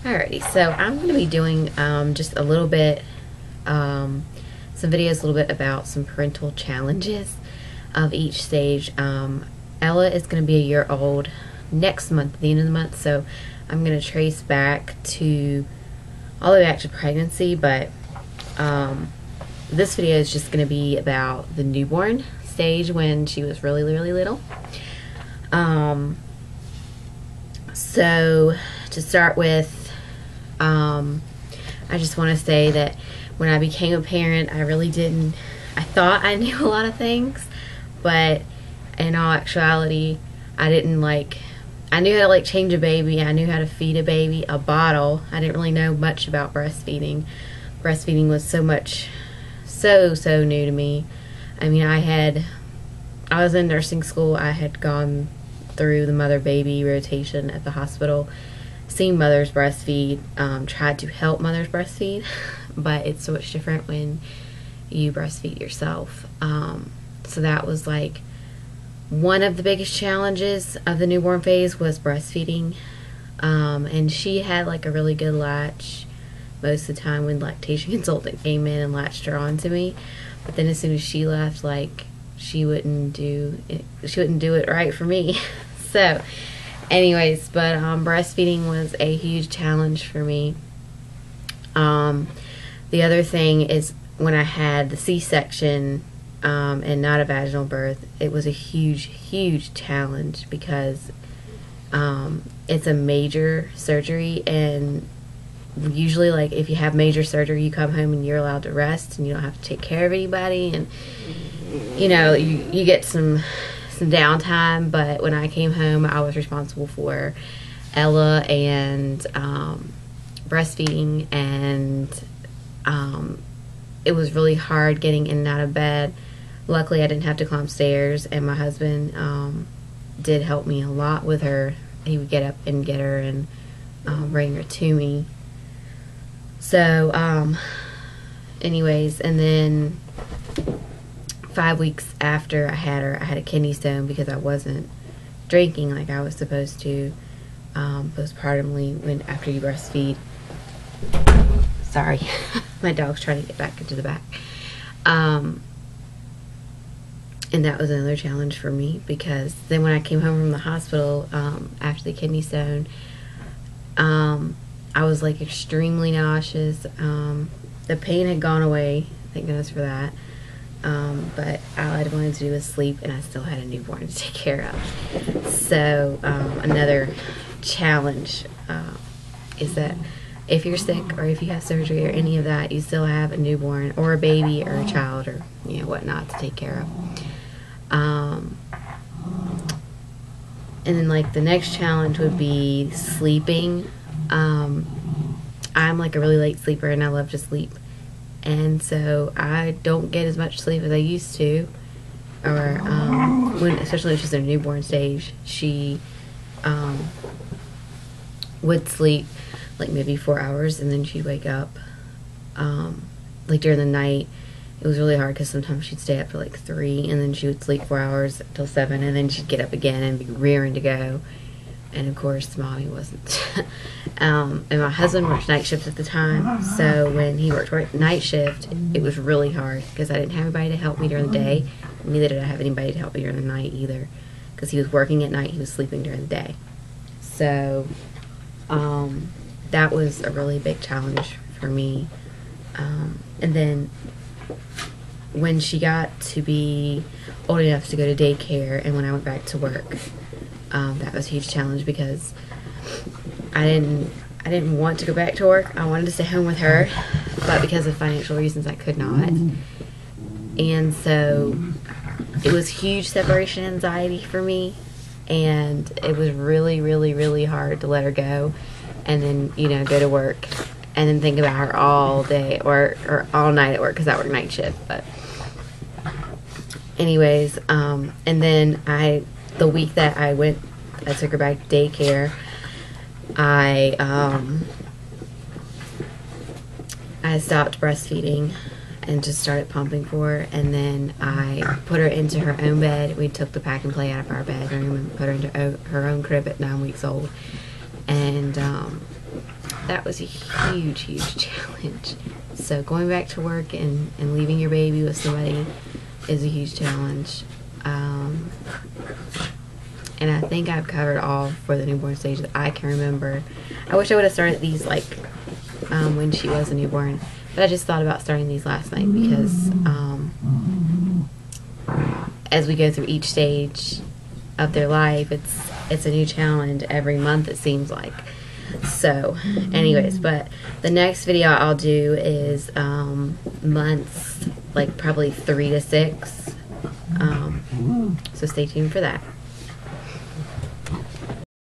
Alrighty, so I'm going to be doing just a little bit, some videos a little bit about some parental challenges of each stage. Ella is going to be a year old next month, at the end of the month, so I'm going to trace back to all the way back to pregnancy, but this video is just going to be about the newborn stage when she was really, really little. So to start with, I just want to say that when I became a parent, I thought I knew a lot of things, but in all actuality, I knew how to change a baby, I knew how to feed a baby a bottle. I didn't really know much about breastfeeding. Breastfeeding was so new to me. I mean, I was in nursing school, I had gone through the mother-baby rotation at the hospital, seen mothers breastfeed, tried to help mothers breastfeed, but it's so much different when you breastfeed yourself. So that was like one of the biggest challenges of the newborn phase was breastfeeding. And she had like a really good latch most of the time when lactation consultant came in and latched her onto me. But then as soon as she left, she wouldn't do it right for me. So anyways, but breastfeeding was a huge challenge for me. The other thing is when I had the C-section and not a vaginal birth, it was a huge challenge because it's a major surgery, and usually if you have major surgery, you come home and you're allowed to rest and you don't have to take care of anybody, and you get some downtime. But when I came home, I was responsible for Ella and breastfeeding, and it was really hard getting in and out of bed. Luckily, I didn't have to climb stairs, and my husband did help me a lot with her. He would get up and get her and bring her to me. So anyways, and then 5 weeks after I had her, I had a kidney stone because I wasn't drinking like I was supposed to postpartumly after you breastfeed. Sorry, my dog's trying to get back into the back. And that was another challenge for me because then when I came home from the hospital after the kidney stone, I was extremely nauseous. The pain had gone away, thank goodness for that. But all I wanted to do was sleep, and I still had a newborn to take care of. So another challenge is that if you're sick or if you have surgery or any of that, you still have a newborn or a baby or a child or whatnot to take care of. And then the next challenge would be sleeping. I'm a really late sleeper, and I love to sleep. And so I don't get as much sleep as I used to, or especially when she's in a newborn stage, she would sleep maybe 4 hours, and then she'd wake up during the night. It was really hard because sometimes she'd stay up for 3, and then she would sleep 4 hours till 7, and then she'd get up again and be rearing to go. And of course, mommy wasn't. And my husband worked night shift at the time, so when he worked night shift, it was really hard because I didn't have anybody to help me during the day. Neither did I have anybody to help me during the night either, because he was working at night, he was sleeping during the day. So that was a really big challenge for me. And then when she got to be old enough to go to daycare, and when I went back to work, that was a huge challenge because I didn't want to go back to work. I wanted to stay home with her, but because of financial reasons, I could not. And so it was huge separation anxiety for me, and it was really, really, really hard to let her go and then go to work and then think about her all day or all night at work because I work night shift. But anyways, and then the week that I took her back to daycare, I stopped breastfeeding and just started pumping for her, and then I put her into her own bed. We took the pack and play out of our bedroom and put her into her own crib at 9 weeks old, and that was a huge challenge. So going back to work and leaving your baby with somebody is a huge challenge. And I think I've covered all for the newborn stage that I can remember. I wish I would have started these like when she was a newborn, but I just thought about starting these last night because as we go through each stage of their life, it's a new challenge every month, it seems like. So anyways, but the next video I'll do is months, like probably 3 to 6. So stay tuned for that.